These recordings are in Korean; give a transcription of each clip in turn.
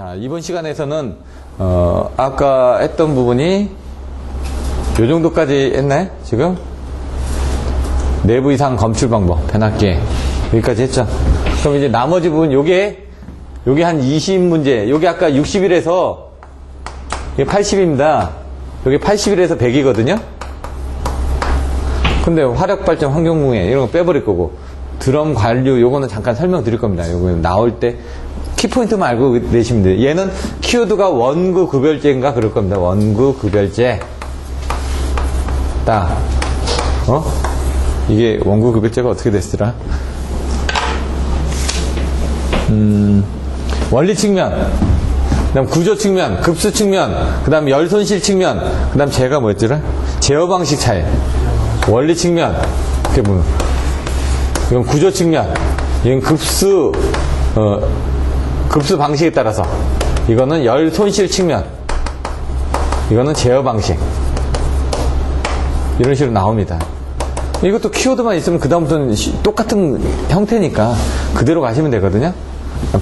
자, 이번 시간에서는 아까 했던 부분이 요 정도까지 했나요? 지금? 내부 이상 검출 방법, 변압기 여기까지 했죠. 그럼 이제 나머지 부분 요게 한 20문제, 요게 아까 60일에서 이게 80입니다. 요게 80일에서 100이거든요. 근데 화력발전 환경공해 이런 거 빼버릴 거고, 드럼 관류 요거는 잠깐 설명드릴 겁니다. 요거 나올 때 키포인트만 알고 내시면 돼요. 얘는 키워드가 원구 구별제인가 그럴 겁니다. 원구 구별제. 딱. 이게 원구 구별제가 어떻게 됐더라? 원리 측면, 그 다음 구조 측면, 급수 측면, 그 다음 열 손실 측면, 그 다음 제가 뭐였더라? 제어 방식 차이. 원리 측면, 이렇게 보면. 이건 구조 측면, 이건 급수 방식에 따라서. 이거는 열 손실 측면, 이거는 제어 방식. 이런 식으로 나옵니다. 이것도 키워드만 있으면 그다음부터는 똑같은 형태니까 그대로 가시면 되거든요.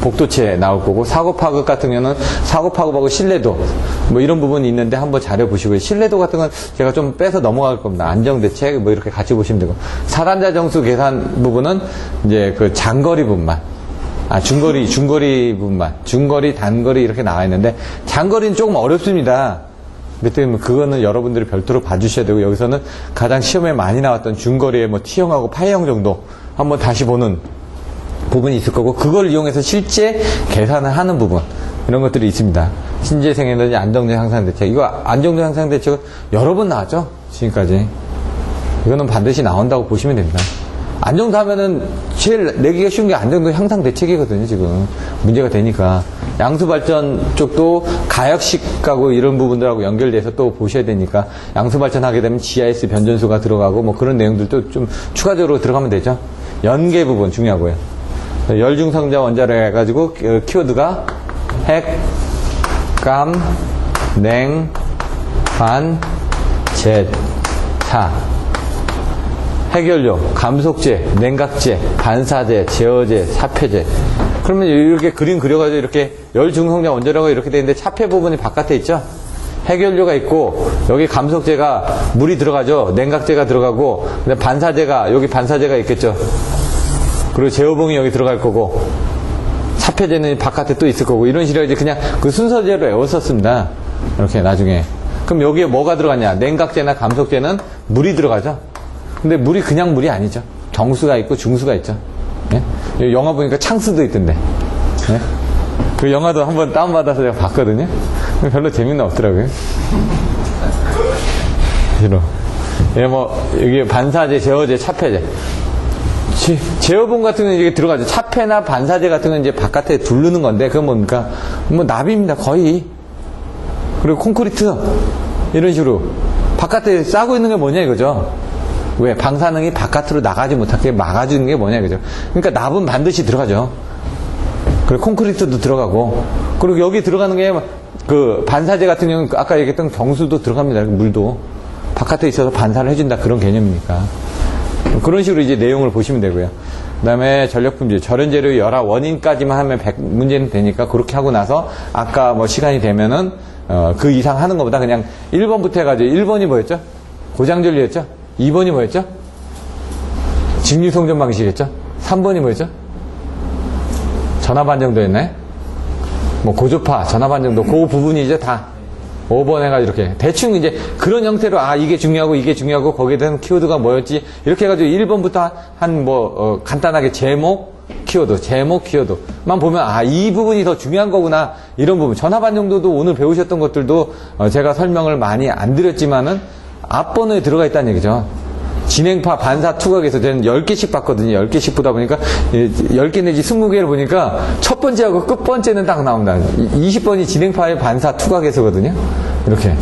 복도체 나올 거고, 사고 파급 같은 경우는 사고 파급하고 신뢰도 뭐 이런 부분이 있는데 한번 잘해보시고요. 신뢰도 같은 건 제가 좀 빼서 넘어갈 겁니다. 안정대책 뭐 이렇게 같이 보시면 되고, 사단자 정수 계산 부분은 이제 그 장거리 부분만, 중거리 부분만, 중거리, 단거리 이렇게 나와 있는데, 장거리는 조금 어렵습니다. 그때 그거는 여러분들이 별도로 봐주셔야 되고, 여기서는 가장 시험에 많이 나왔던 중거리의 뭐 T형하고 파이형 정도 한번 다시 보는 부분이 있을 거고, 그걸 이용해서 실제 계산을 하는 부분, 이런 것들이 있습니다. 신재생 에너지 안정적 향상 대책. 이거 안정적 향상 대책은 여러 번 나왔죠, 지금까지. 이거는 반드시 나온다고 보시면 됩니다. 안정도 하면은 제일 내기가 쉬운 게 안정도 향상 대책이거든요, 지금. 문제가 되니까. 양수 발전 쪽도 가역식하고 이런 부분들하고 연결돼서 또 보셔야 되니까, 양수 발전하게 되면 GIS 변전수가 들어가고 뭐 그런 내용들도 좀 추가적으로 들어가면 되죠. 연계 부분 중요하고요. 열중성자 원자로 해가지고 키워드가 핵, 감, 냉, 반, 제, 차. 핵연료, 감속제, 냉각제, 반사제, 제어제, 사폐제. 그러면 이렇게 그림 그려가지고 이렇게 열중성자 원자로가 이렇게 되는데, 차폐 부분이 바깥에 있죠? 핵연료가 있고, 여기 감속제가 물이 들어가죠? 냉각제가 들어가고, 근데 반사제가, 여기 반사제가 있겠죠? 그리고 제어봉이 여기 들어갈 거고, 차폐제는 바깥에 또 있을 거고, 이런 식으로 이제 그냥 그 순서대로 외웠었습니다. 이렇게 나중에. 그럼 여기에 뭐가 들어갔냐? 냉각제나 감속제는 물이 들어가죠? 근데 물이 그냥 물이 아니죠. 정수가 있고 중수가 있죠. 예? 영화 보니까 창수도 있던데. 예? 그 영화도 한번 다운받아서 제가 봤거든요. 별로 재미는 없더라고요. 예, 뭐, 여기 반사제, 제어제, 차폐제. 제어봉 같은 경우는 이게 들어가죠. 차폐나 반사제 같은 건 이제 바깥에 두르는 건데, 그건 뭡니까? 뭐, 납입니다, 거의. 그리고 콘크리트. 이런 식으로. 바깥에 싸고 있는 게 뭐냐, 이거죠. 왜? 방사능이 바깥으로 나가지 못하게 막아주는 게 뭐냐, 이거죠. 그러니까 납은 반드시 들어가죠. 그리고 콘크리트도 들어가고. 그리고 여기 들어가는 게, 그, 반사제 같은 경우는 아까 얘기했던 정수도 들어갑니다. 물도. 바깥에 있어서 반사를 해준다. 그런 개념이니까. 그런 식으로 이제 내용을 보시면 되고요. 그 다음에 전력품질, 절연재료 열화 원인까지만 하면 100문제는 되니까 그렇게 하고 나서 아까 뭐 시간이 되면은, 그 이상 하는 것보다 그냥 1번부터 해가지고 1번이 뭐였죠? 고장전류였죠? 2번이 뭐였죠? 직류송전 방식이었죠? 3번이 뭐였죠? 전압안정도였나요? 뭐 고조파, 전압안정도, 그 부분이 이제 다 5번 해가지고 이렇게 대충 이제 그런 형태로 이게 중요하고 거기에 대한 키워드가 뭐였지, 이렇게 해가지고 1번부터 한 뭐 간단하게 제목 키워드만 보면 이 부분이 더 중요한 거구나, 이런 부분. 전압안정도도 오늘 배우셨던 것들도 제가 설명을 많이 안 드렸지만은 앞번호에 들어가 있다는 얘기죠. 진행파, 반사, 투각에서 저는 10개씩 봤거든요. 10개씩 보다 보니까 10개 내지 20개를 보니까 첫 번째하고 끝 번째는 딱 나옵니다. 20번이 진행파의 반사, 투각에서거든요. 이렇게.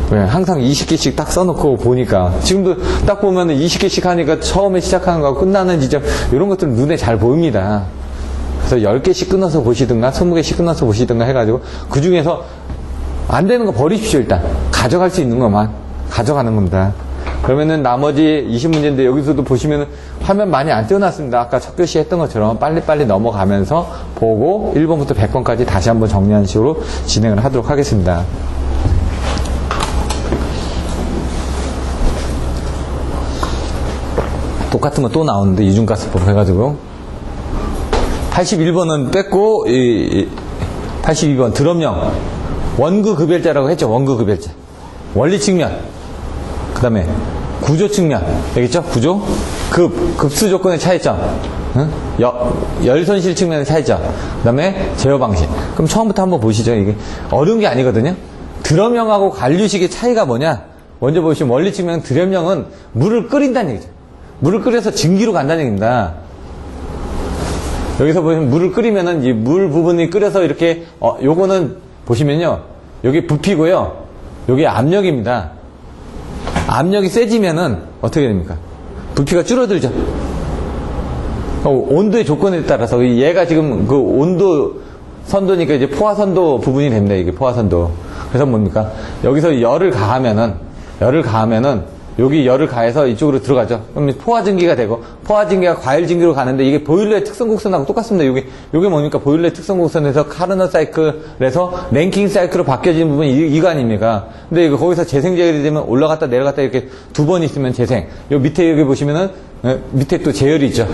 항상 20개씩 딱 써놓고 보니까, 지금도 딱 보면은 20개씩 하니까 처음에 시작하는 거하고 끝나는 지점, 이런 것들은 눈에 잘 보입니다. 그래서 10개씩 끊어서 보시든가 20개씩 끊어서 보시든가 해가지고 그 중에서 안 되는 거 버리십시오. 일단 가져갈 수 있는 것만 가져가는 겁니다. 그러면은 나머지 20문제인데 여기서도 보시면은 화면 많이 안 띄워놨습니다. 아까 첫 교시 했던 것처럼 빨리빨리 넘어가면서 보고 1번부터 100번까지 다시 한번 정리하는 식으로 진행을 하도록 하겠습니다. 똑같은 거 또 나오는데 이중가스법 해가지고 81번은 뺐고 82번 드럼령 원구급열자라고 했죠. 원구급열자 원리 측면 그 다음에 구조 측면 알겠죠? 구조 급수 조건의 차이점 열손실 측면의 차이점 그 다음에 제어 방식. 그럼 처음부터 한번 보시죠. 이게 어려운 게 아니거든요. 드럼령하고 관류식의 차이가 뭐냐. 먼저 보시면 원리 측면 드럼령은 물을 끓인다는 얘기죠. 물을 끓여서 증기로 간다는 얘기입니다. 여기서 보시면 물을 끓이면은 이 물 부분이 끓여서 이렇게 요거는 보시면요. 여기 부피고요. 여기 압력입니다. 압력이 세지면은 어떻게 됩니까? 부피가 줄어들죠. 온도의 조건에 따라서 얘가 지금 그 온도 선도니까 이제 포화선도 부분이 됩니다. 이게 포화선도. 그래서 뭡니까? 여기서 열을 가하면은 여기 열을 가해서 이쪽으로 들어가죠. 그럼 포화증기가 되고 포화증기가 과열증기로 가는데 이게 보일러의 특성 곡선하고 똑같습니다. 요게 뭡니까? 보일러의 특성 곡선에서 카르노 사이클에서 랭킹 사이클로 바뀌어지는 부분이 이거 아닙니까? 근데 거기서 재생제열이 되면 올라갔다 내려갔다 이렇게 두 번 있으면 재생. 요 밑에 여기 보시면은 밑에 또 제열이 있죠.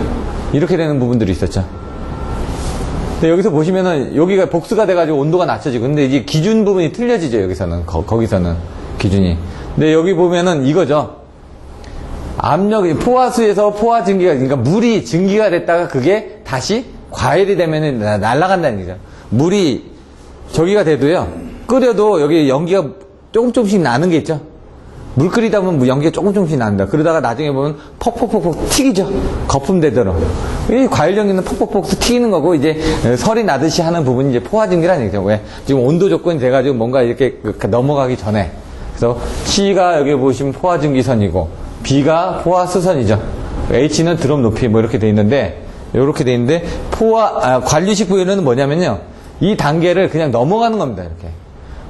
이렇게 되는 부분들이 있었죠. 근데 여기서 보시면은 여기가 복수가 돼가지고 온도가 낮춰지고 근데 이제 기준 부분이 틀려지죠. 여기서는 거기서는 기준이. 근데 여기 보면은 이거죠. 압력이 포화수에서 포화 증기가 그러니까 물이 증기가 됐다가 그게 다시 과열이 되면은 날아간다는 얘기죠. 물이 저기가 돼도요. 끓여도 여기 연기가 조금씩 나는 게 있죠. 물 끓이다 보면 연기가 조금씩 난다. 그러다가 나중에 보면 퍽퍽퍽퍽 튀기죠. 거품되도록. 이 과열 연기는 퍽퍽퍽 튀기는 거고 이제 설이 나듯이 하는 부분이 이제 포화 증기라는 얘기죠. 왜? 지금 온도 조건이 돼가지고 뭔가 이렇게 넘어가기 전에. 그래서 C가 여기 보시면 포화증기선이고 B가 포화수선이죠. H는 드럼 높이 뭐 이렇게 돼 있는데 이렇게 돼 있는데 관류식 보일러는 뭐냐면요. 이 단계를 그냥 넘어가는 겁니다. 이렇게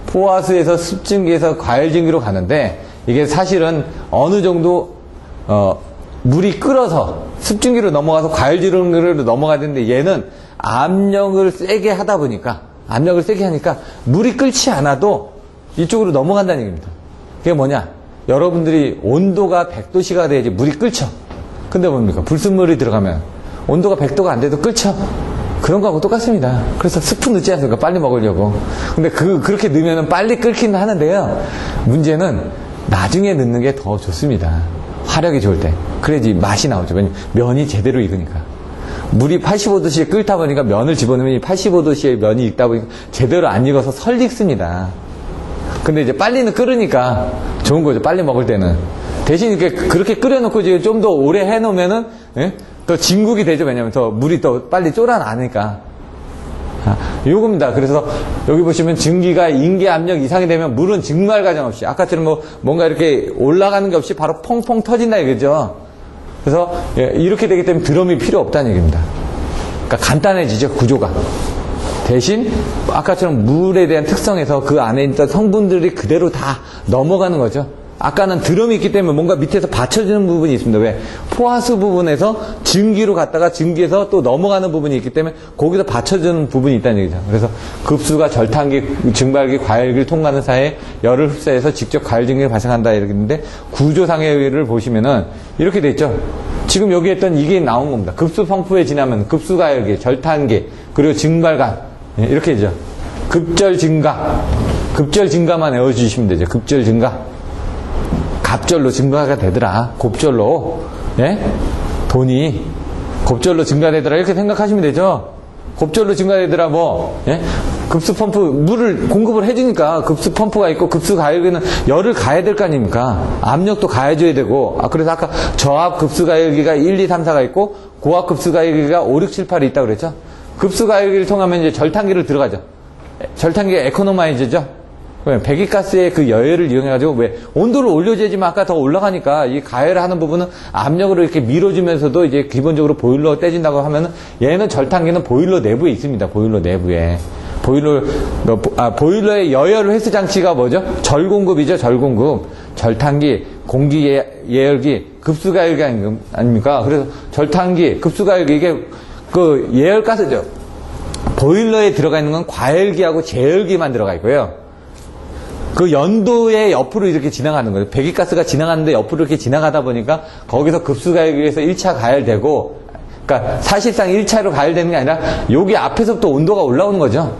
포화수에서 습증기에서 과열증기로 가는데 이게 사실은 어느 정도 물이 끓어서 습증기로 넘어가서 과열증기로 넘어가야 되는데 얘는 압력을 세게 하다 보니까 압력을 세게 하니까 물이 끓지 않아도 이쪽으로 넘어간다는 얘기입니다. 그게 뭐냐? 여러분들이 온도가 100도씨가 돼야지 물이 끓죠. 근데 뭡니까? 불순물이 들어가면 온도가 100도가 안 돼도 끓죠. 그런 거하고 똑같습니다. 그래서 스프 넣지 않습니까? 빨리 먹으려고. 근데 그렇게 넣으면 빨리 끓긴 하는데요. 문제는 나중에 넣는 게 더 좋습니다. 화력이 좋을 때. 그래야지 맛이 나오죠. 왜냐면 면이 제대로 익으니까. 물이 85도씨에 끓다 보니까 면을 집어넣으면 85도씨에 면이 익다 보니까 제대로 안 익어서 설 익습니다. 근데 이제 빨리는 끓으니까 좋은 거죠. 빨리 먹을 때는. 대신 이렇게 그렇게 끓여놓고 이제 좀 더 오래 해놓으면은, 예? 더 진국이 되죠. 왜냐면 더 물이 더 빨리 쫄아나니까. 요겁니다. 그래서 여기 보시면 증기가 인계 압력 이상이 되면 물은 증말 과정 없이, 아까처럼 뭔가 이렇게 올라가는 게 없이 바로 펑펑 터진다 이거죠. 그래서 이렇게 되기 때문에 드럼이 필요 없다는 얘기입니다. 그러니까 간단해지죠. 구조가. 대신 아까처럼 물에 대한 특성에서 그 안에 있던 성분들이 그대로 다 넘어가는 거죠. 아까는 드럼이 있기 때문에 뭔가 밑에서 받쳐주는 부분이 있습니다. 왜? 포화수 부분에서 증기로 갔다가 증기에서 또 넘어가는 부분이 있기 때문에 거기서 받쳐주는 부분이 있다는 얘기죠. 그래서 급수가 절탄기, 증발기, 과열기를 통과하는 사이에 열을 흡수해서 직접 과열 증기가 발생한다 이렇게 있는데 구조상해를 보시면은 이렇게 돼 있죠. 지금 여기 했던 이게 나온 겁니다. 급수 펌프에 지나면 급수 과열기, 절탄기, 그리고 증발관 이렇게 되죠. 급절 증가만 외워주시면 되죠. 급절 증가. 갑절로 증가가 되더라. 곱절로. 예? 돈이 곱절로 증가되더라. 이렇게 생각하시면 되죠. 곱절로 증가되더라. 예? 급수 펌프, 물을 공급을 해주니까 급수 펌프가 있고 급수 가열기는 열을 가해야 될 거 아닙니까? 압력도 가해줘야 되고. 그래서 아까 저압 급수 가열기가 1, 2, 3, 4가 있고 고압 급수 가열기가 5, 6, 7, 8이 있다고 그랬죠. 급수 가열기를 통하면 이제 절탄기를 들어가죠. 절탄기가 에코노마이즈죠. 배기가스의 그 여열을 이용해가지고 왜 온도를 올려줘야지만 아까 더 올라가니까 이 가열을 하는 부분은 압력으로 이렇게 밀어주면서도 이제 기본적으로 보일러 떼진다고 하면은 얘는 절탄기는 보일러 내부에 있습니다. 보일러 내부에. 보일러의 여열 회수 장치가 뭐죠? 절공급이죠. 절공급. 절탄기, 공기 예열기, 급수가열기 아닙니까? 그래서 절탄기, 급수가열기, 이게 그 예열가스죠. 보일러에 들어가 있는 건 과열기하고 제열기만 들어가 있고요. 그 연도의 옆으로 이렇게 지나가는 거예요. 배기가스가 지나가는데 옆으로 이렇게 지나가다 보니까 거기서 급수가열기에서 1차 가열되고, 그러니까 사실상 1차로 가열되는 게 아니라 여기 앞에서부터 온도가 올라오는 거죠.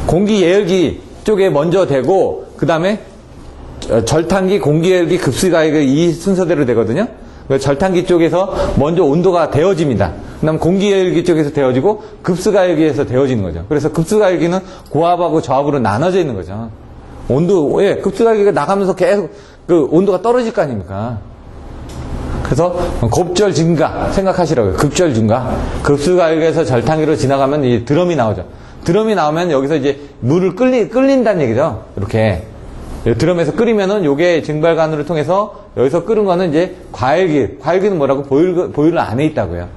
공기 예열기 쪽에 먼저 되고, 그 다음에 절탄기, 공기 예열기, 급수가열기 이 순서대로 되거든요. 절탄기 쪽에서 먼저 온도가 데워집니다. 그 다음 공기 예열기 쪽에서 데워지고 급수가열기에서 데워지는 거죠. 그래서 급수가열기는 고압하고 저압으로 나눠져 있는 거죠. 온도에 급수가열기가 나가면서 계속 그 온도가 떨어질 거 아닙니까? 그래서 곱절 증가 생각하시라고요. 급절 증가. 급수가열기에서 절탄기로 지나가면 이 드럼이 나오죠. 드럼이 나오면 여기서 이제 물을 끓린다는 얘기죠. 이렇게. 드럼에서 끓이면은 요게 증발관을 통해서 여기서 끓은 거는 이제 과열기. 과열기는 뭐라고? 보일러 안에 있다고요.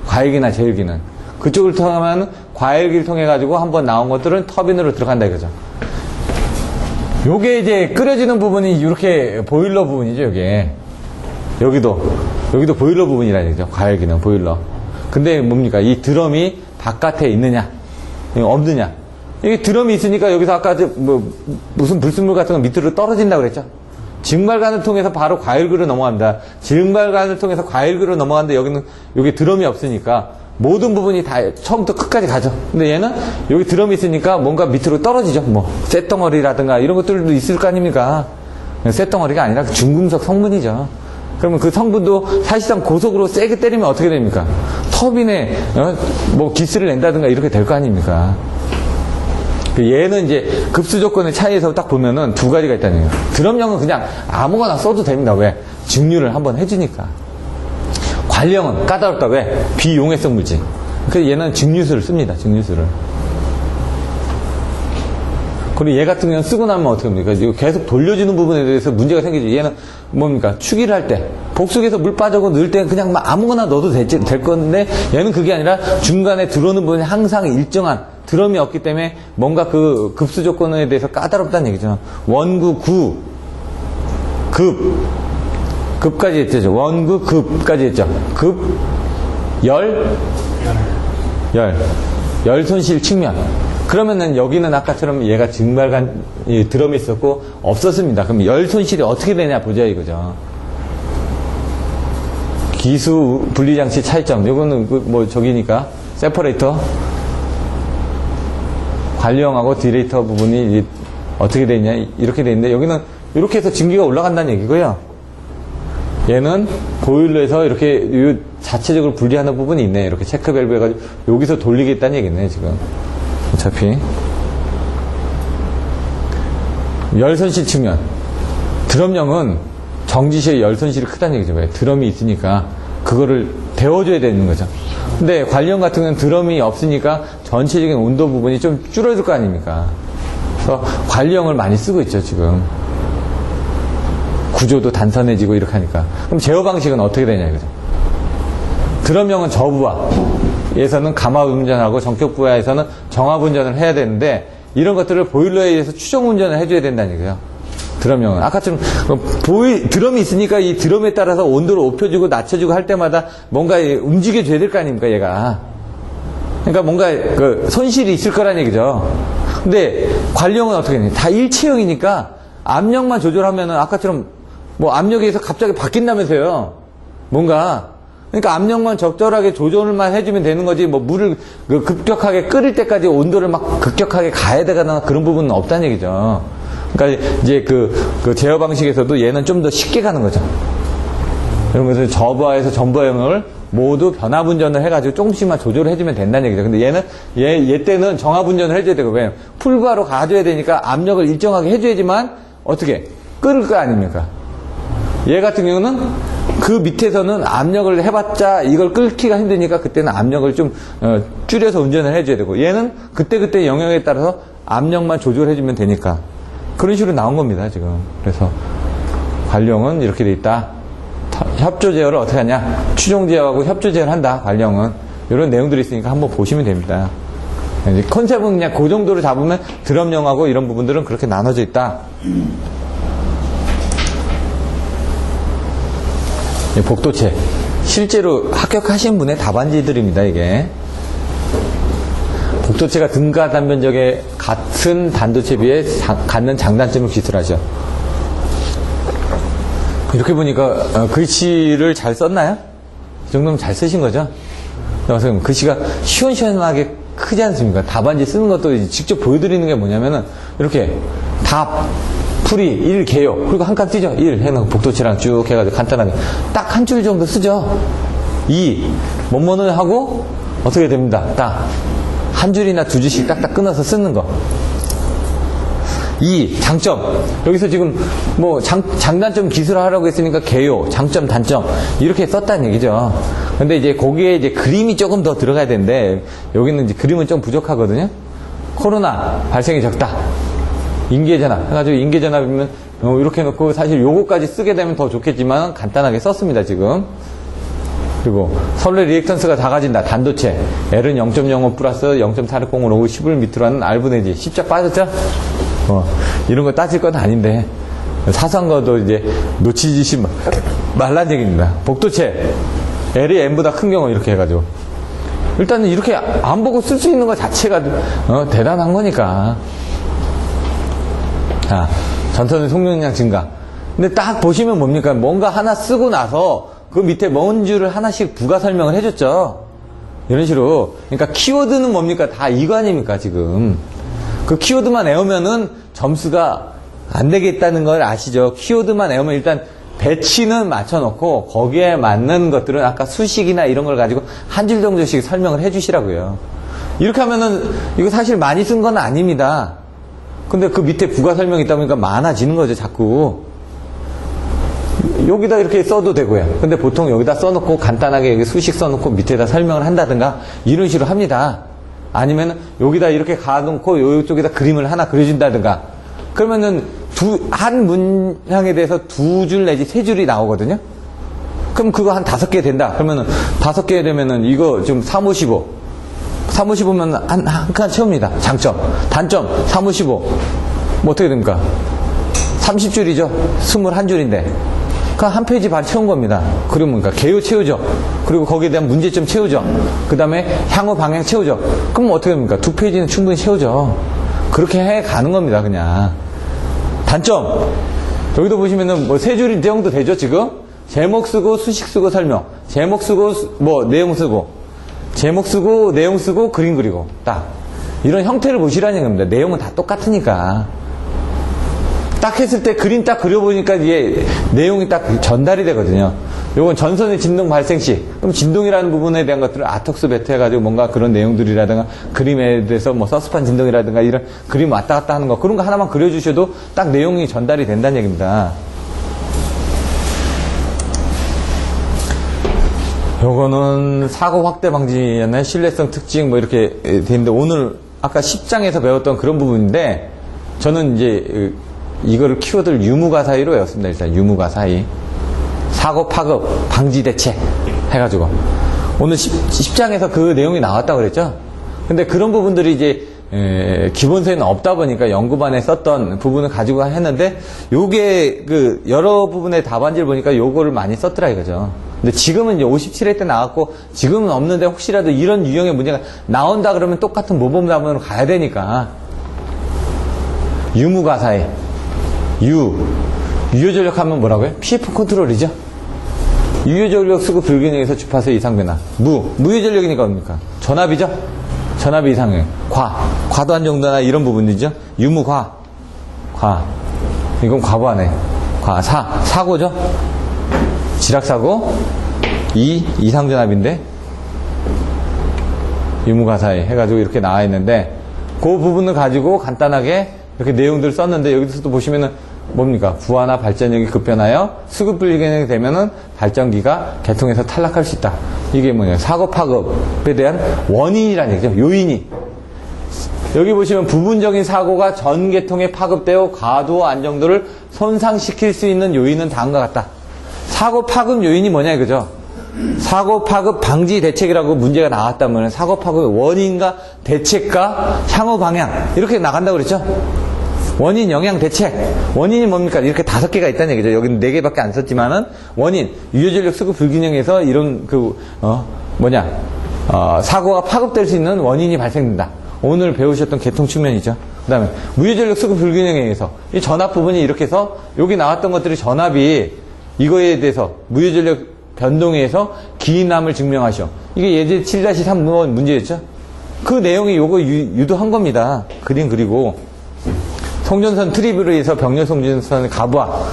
과열기나 제열기는. 그쪽을 통하면 과열기를 통해가지고 한번 나온 것들은 터빈으로 들어간다 이거죠. 요게 이제 끓여지는 부분이 이렇게 보일러 부분이죠, 요게. 여기도 보일러 부분이라는 얘기죠. 과열기는 보일러. 근데 뭡니까? 이 드럼이 바깥에 있느냐? 없느냐? 이게 드럼이 있으니까 여기서 아까 무슨 불순물 같은 거 밑으로 떨어진다고 그랬죠? 증발관을 통해서 바로 과열기로 넘어간다. 증발관을 통해서 과열기로 넘어가는데 여기는, 여기 드럼이 없으니까 모든 부분이 다 처음부터 끝까지 가죠. 근데 얘는 여기 드럼이 있으니까 뭔가 밑으로 떨어지죠. 뭐, 쇳덩어리라든가 이런 것들도 있을 거 아닙니까? 쇳덩어리가 아니라 중금속 성분이죠. 그러면 그 성분도 사실상 고속으로 세게 때리면 어떻게 됩니까? 터빈에, 뭐, 기스를 낸다든가 이렇게 될 거 아닙니까? 얘는 이제 급수 조건의 차이에서 딱 보면은 두 가지가 있다는 거예요. 드럼형은 그냥 아무거나 써도 됩니다. 왜? 증류를 한번 해주니까. 관령은 까다롭다. 왜? 비용해성 물질. 그래서 얘는 증류수를 씁니다. 증류수를. 그리고 얘 같은 경우는 쓰고 나면 어떻게 합니까? 이거 계속 돌려주는 부분에 대해서 문제가 생기죠. 얘는 뭡니까? 축이를 할 때, 복속에서 물 빠져고 넣을 때 그냥 막 아무거나 넣어도 될 건데, 얘는 그게 아니라 중간에 들어오는 부분이 항상 일정한 드럼이 없기 때문에 뭔가 그 급수 조건에 대해서 까다롭다는 얘기죠. 원구, 구, 급까지 했죠. 원구, 급까지 했죠. 급, 열 손실 측면. 그러면은 여기는 아까처럼 얘가 증발관 드럼이 있었고 없었습니다. 그럼 열 손실이 어떻게 되냐 보자 이거죠. 기수 분리장치 차이점. 이거는 뭐 저기니까 세퍼레이터 관령하고 디레이터 부분이 어떻게 돼 있냐 이렇게 돼 있는데 여기는 이렇게 해서 증기가 올라간다는 얘기고요. 얘는 보일러에서 이렇게 자체적으로 분리하는 부분이 있네. 이렇게 체크 밸브 해가지고 여기서 돌리겠다는 얘기네 지금. 어차피 열 손실 측면. 드럼형은 정지시의 열 손실이 크다는 얘기죠. 왜? 드럼이 있으니까 그거를 데워줘야 되는 거죠. 근데 관령 같은 경우는 드럼이 없으니까 전체적인 온도 부분이 좀 줄어들 거 아닙니까? 그래서 관령을 많이 쓰고 있죠 지금. 구조도 단선해지고 이렇게 하니까. 그럼 제어 방식은 어떻게 되냐 이거죠. 드럼형은 저부하에서는 감압 운전하고 전격 부하에서는 정압 운전을 해야 되는데 이런 것들을 보일러에 의해서 추정 운전을 해줘야 된다는 얘기예요. 드럼형은 아까처럼 드럼이 있으니까 이 드럼에 따라서 온도를 높여주고 낮춰주고 할 때마다 뭔가 움직여줘야 될 거 아닙니까 얘가. 그러니까 뭔가 그 손실이 있을 거란 얘기죠. 근데 관령은 어떻게 되냐? 다 일체형이니까 압력만 조절하면은 아까처럼 뭐 압력에 의해서 갑자기 바뀐다면서요. 뭔가. 그러니까 압력만 적절하게 조절만 해주면 되는 거지, 뭐 물을 급격하게 끓일 때까지 온도를 막 급격하게 가야 되거나 그런 부분은 없다는 얘기죠. 그러니까 이제 그 제어 방식에서도 얘는 좀 더 쉽게 가는 거죠. 이런 것을 저부하에서 전부하형을 모두 변압 운전을 해가지고 조금씩만 조절을 해주면 된다는 얘기죠. 근데 얘는, 얘 때는 정압 운전을 해줘야 되고, 왜? 풀부하로 가줘야 되니까 압력을 일정하게 해줘야지만, 어떻게? 끓을 거 아닙니까? 얘 같은 경우는 그 밑에서는 압력을 해봤자 이걸 끓기가 힘드니까 그때는 압력을 좀 줄여서 운전을 해줘야 되고, 얘는 그때그때 영역에 따라서 압력만 조절해주면 되니까. 그런 식으로 나온 겁니다, 지금. 그래서 관령은 이렇게 돼 있다. 협조 제어를 어떻게 하냐? 추종 제어하고 협조 제어를 한다, 관령은. 이런 내용들이 있으니까 한번 보시면 됩니다. 이제 컨셉은 그냥 그 정도로 잡으면 드럼형하고 이런 부분들은 그렇게 나눠져 있다. 복도체. 실제로 합격하신 분의 답안지들입니다, 이게. 복도체가 등가 단변적에 같은 단도체에 비해 갖는 장단점을 기술하죠. 이렇게 보니까 글씨를 잘 썼나요? 이 정도면 잘 쓰신 거죠? 그래서 글씨가 시원시원하게 크지 않습니까? 답안지 쓰는 것도 직접 보여드리는 게 뭐냐면은 이렇게 답, 풀이, 1 개요. 그리고 한 칸 띄죠? 1 해놓고 복도체랑 쭉 해가지고 간단하게 딱 한 줄 정도 쓰죠? 2 뭐뭐는 하고 어떻게 됩니다? 딱 한 줄이나 두 줄씩 딱딱 끊어서 쓰는 거. 2 장점. 여기서 지금 뭐 장단점 기술하라고 했으니까 개요, 장점, 단점 이렇게 썼다는 얘기죠. 근데 이제 거기에 이제 그림이 조금 더 들어가야 되는데 여기는 이제 그림은 좀 부족하거든요. 코로나 발생이 적다. 인계전압 해가지고 인계전압이면 이렇게 해놓고 사실 요거까지 쓰게 되면 더 좋겠지만 간단하게 썼습니다 지금. 그리고 선례 리액턴스가 작아진다. 단도체 L은 0.05 플러스 0.460을 10을 밑으로 하는 R분의 G. 십자 빠졌죠? 이런 거 따질 건 아닌데 사소한 것도 이제 놓치지 말란 얘기입니다. 복도체 L이 N보다 큰 경우 이렇게 해가지고 일단은 이렇게 안 보고 쓸 수 있는 것 자체가 대단한 거니까. 자, 전선의 속력량 증가. 근데 딱 보시면 뭡니까? 뭔가 하나 쓰고 나서 그 밑에 뭔 줄을 하나씩 부가 설명을 해줬죠. 이런 식으로. 그러니까 키워드는 뭡니까? 다 이거 아닙니까 지금. 그 키워드만 외우면은 점수가 안 되겠다는 걸 아시죠? 키워드만 외우면 일단 배치는 맞춰놓고 거기에 맞는 것들은 아까 수식이나 이런 걸 가지고 한 줄 정도씩 설명을 해주시라고요. 이렇게 하면은 이거 사실 많이 쓴 건 아닙니다. 근데 그 밑에 부가 설명이 있다 보니까 많아지는 거죠, 자꾸. 여기다 이렇게 써도 되고요. 근데 보통 여기다 써놓고 간단하게 여기 수식 써놓고 밑에다 설명을 한다든가 이런 식으로 합니다. 아니면 여기다 이렇게 가놓고 이쪽에다 그림을 하나 그려준다든가. 그러면은 한 문장에 대해서 2줄 내지 3줄이 나오거든요. 그럼 그거 한 5개 된다. 그러면은 5개 되면은 이거 지금 355. 355면 한 칸 채웁니다. 장점. 단점 355. 뭐 어떻게 됩니까? 30줄이죠. 21줄인데. 그 한 페이지 반 채운 겁니다. 그러면 뭡니까? 개요 채우죠. 그리고 거기에 대한 문제점 채우죠. 그 다음에 향후 방향 채우죠. 그럼 어떻게 됩니까? 2페이지는 충분히 채우죠. 그렇게 해 가는 겁니다, 그냥. 단점. 여기도 보시면은 뭐 3줄 정도 되죠, 지금? 제목 쓰고, 수식 쓰고, 설명. 제목 쓰고, 뭐, 내용 쓰고. 제목 쓰고, 내용 쓰고, 그림 그리고. 딱. 이런 형태를 보시라는 겁니다. 내용은 다 똑같으니까. 딱 했을 때 그림 딱 그려보니까 이게 내용이 딱 전달이 되거든요. 요건 전선의 진동 발생 시. 그럼 진동이라는 부분에 대한 것들을 아톡스 베트 해가지고 뭔가 그런 내용들이라든가 그림에 대해서 뭐 서스판 진동이라든가 이런 그림 왔다 갔다 하는 거 그런 거 하나만 그려주셔도 딱 내용이 전달이 된다는 얘기입니다. 요거는 사고 확대 방지였나요? 신뢰성 특징 뭐 이렇게 돼 있는데 오늘 아까 10장에서 배웠던 그런 부분인데 저는 이제 이거를 키워드를 유무가사의로 외웠습니다. 일단 유무가사의. 사고 파급 방지 대책 해가지고 오늘 10장에서 그 내용이 나왔다고 그랬죠. 근데 그런 부분들이 이제 기본서에는 없다 보니까 연구반에 썼던 부분을 가지고 했는데 요게 그 여러 부분의 답안지를 보니까 요거를 많이 썼더라 이거죠. 근데 지금은 이제 57회 때 나왔고 지금은 없는데 혹시라도 이런 유형의 문제가 나온다 그러면 똑같은 모범답안으로 가야 되니까 유무가사의 유효전력 하면 뭐라고요? PF 컨트롤이죠. 유효전력 쓰고 불균형에서 주파수 이상 변화. 무효전력이니까 뭡니까? 전압이죠. 전압이 이상해. 과도한 정도나 이런 부분이죠. 유무과 이건 과부하네. 사고죠. 지락사고 이상전압인데 유무가사의 해가지고 이렇게 나와 있는데 그 부분을 가지고 간단하게 이렇게 내용들을 썼는데 여기서도 보시면은 뭡니까? 부하나 발전력이 급변하여 수급 불균형이 되면은 발전기가 개통에서 탈락할 수 있다. 이게 뭐냐? 사고 파급에 대한 원인이라는 얘기죠. 요인이. 여기 보시면 부분적인 사고가 전 계통에 파급되어 과도 안정도를 손상시킬 수 있는 요인은 다음과 같다. 사고 파급 요인이 뭐냐 이거죠. 사고 파급 방지 대책이라고 문제가 나왔다면 사고 파급의 원인과 대책과 향후 방향 이렇게 나간다고 그랬죠. 원인, 영향, 대책. 원인이 뭡니까? 이렇게 5개가 있다는 얘기죠. 여기는 4개밖에 안 썼지만은, 원인, 유효전력 수급 불균형에서 이런 사고가 파급될 수 있는 원인이 발생된다. 오늘 배우셨던 계통 측면이죠. 그 다음에, 무효전력 수급 불균형에 의해서, 이 전압 부분이 이렇게 해서, 여기 나왔던 것들이 전압이 이거에 대해서, 무효전력 변동에 의해서 기인함을 증명하셔. 이게 예제 7-3 문제였죠? 그 내용이 요거 유도한 겁니다. 그림 그리고. 송전선 트립으로 해서 병렬 송전선의 과부하.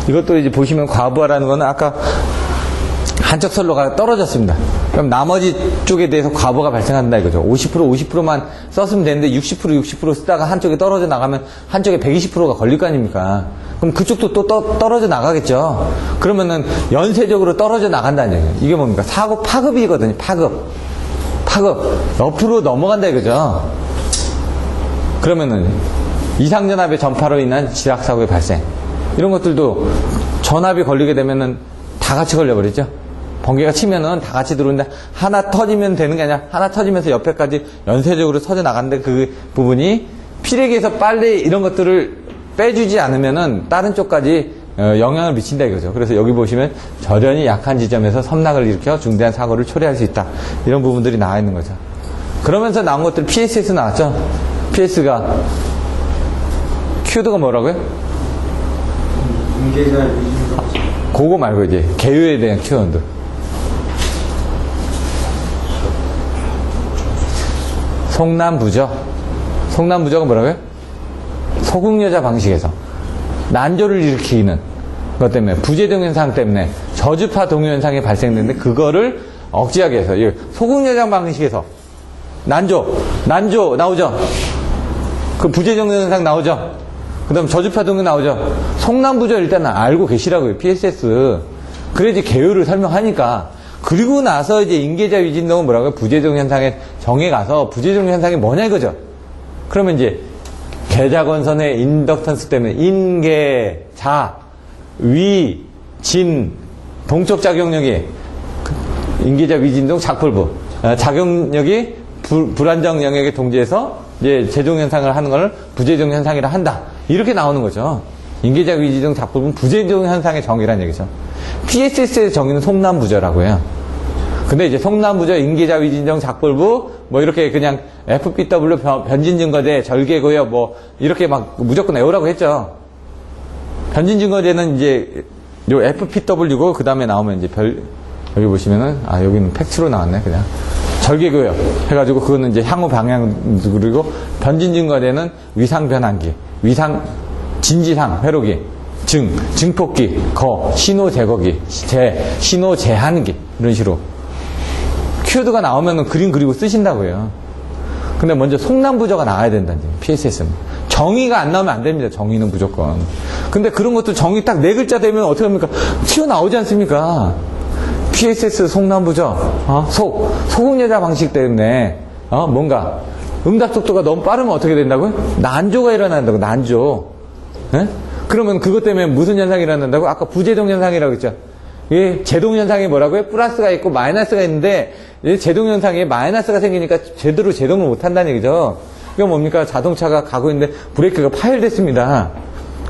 이것도 이제 보시면 과부하라는 거는 아까 한쪽 선로가 떨어졌습니다. 그럼 나머지 쪽에 대해서 과부하가 발생한다 이거죠. 50%만 썼으면 되는데 60% 쓰다가 한쪽에 떨어져 나가면 한쪽에 120%가 걸릴 거 아닙니까? 그럼 그쪽도 또 떨어져 나가겠죠. 그러면은 연쇄적으로 떨어져 나간다는 얘기예요. 이게 뭡니까? 사고 파급이거든요. 파급. 옆으로 넘어간다 이거죠. 그러면은 이상전압의 전파로 인한 지락사고의 발생. 이런 것들도 전압이 걸리게 되면은 다 같이 걸려버리죠. 번개가 치면은 다 같이 들어오는데 하나 터지면 되는 게 아니라 하나 터지면서 옆에까지 연쇄적으로 터져 나가는데 그 부분이 피레기에서 빨리 이런 것들을 빼주지 않으면은 다른 쪽까지 영향을 미친다 이거죠. 그래서 여기 보시면 절연이 약한 지점에서 섬락을 일으켜 중대한 사고를 초래할 수 있다. 이런 부분들이 나와 있는 거죠. 그러면서 나온 것들 PSS 나왔죠. PS가 키워드가 뭐라고요? 그거 말고 이제 개요에 대한 키워드. 송남부저가 뭐라고요? 소극여자 방식에서 난조를 일으키는 것 때문에 부재동 현상 때문에 저주파 동요 현상이 발생되는데 그거를 억제하기 위해서 소극여자 방식에서 난조 나오죠? 그 부재동 현상 나오죠? 그 다음 저주파 동요 나오죠? 송남부저 일단 알고 계시라고요. PSS. 그래야지 개요를 설명하니까. 그리고 나서 이제 인계자 위진동은 뭐라고요? 부재동 현상의 정에 가서 부재동 현상이 뭐냐 이거죠. 그러면 이제 계자건선의 인덕턴스 때문에 인계자, 위, 진, 동쪽 작용력이 인계자 위진동 작불부 작용력이 불안정 영역에 동지해서 이제 제동 현상을 하는 걸 부재동 현상이라 한다. 이렇게 나오는 거죠. 인계자 위진동 작불부는 부재동 현상의 정의란 얘기죠. PSS의 정의는 송남부저라고 해요. 근데 이제 송남부저, 인계자 위진정 작불부, 뭐 이렇게 그냥 FPW 변진증거제, 절개고요, 뭐 이렇게 막 무조건 외우라고 했죠. 변진증거제는 이제 요 FPW고 그 다음에 나오면 이제 여기 보시면은 여기는 팩트로 나왔네 그냥. 절개고요 해가지고 그거는 이제 향후 방향 그리고 변진증거제는 위상 변환기, 위상 진지상 회로기. 증폭기, 신호 제거기, 신호 제한기, 이런 식으로. 키워드가 나오면은 그림 그리고 쓰신다고요. 근데 먼저 송남부저가 나와야 된다는 얘기예요, PSS는. 정의가 안 나오면 안 됩니다, 정의는 무조건. 근데 그런 것도 정의 딱 4글자 되면 어떻게 합니까? 튀어나오지 않습니까? PSS 송남부저, 소극여자 방식 때문에, 뭔가, 응답 속도가 너무 빠르면 어떻게 된다고요? 난조가 일어난다고, 난조. 예? 그러면 그것 때문에 무슨 현상이 일어난다고? 아까 부재동 현상이라고 했죠. 이게 제동 현상이 뭐라고요? 플러스가 있고 마이너스가 있는데 제동 현상에 마이너스가 생기니까 제대로 제동을 못 한다는 얘기죠. 이건 뭡니까? 자동차가 가고 있는데 브레이크가 파열됐습니다.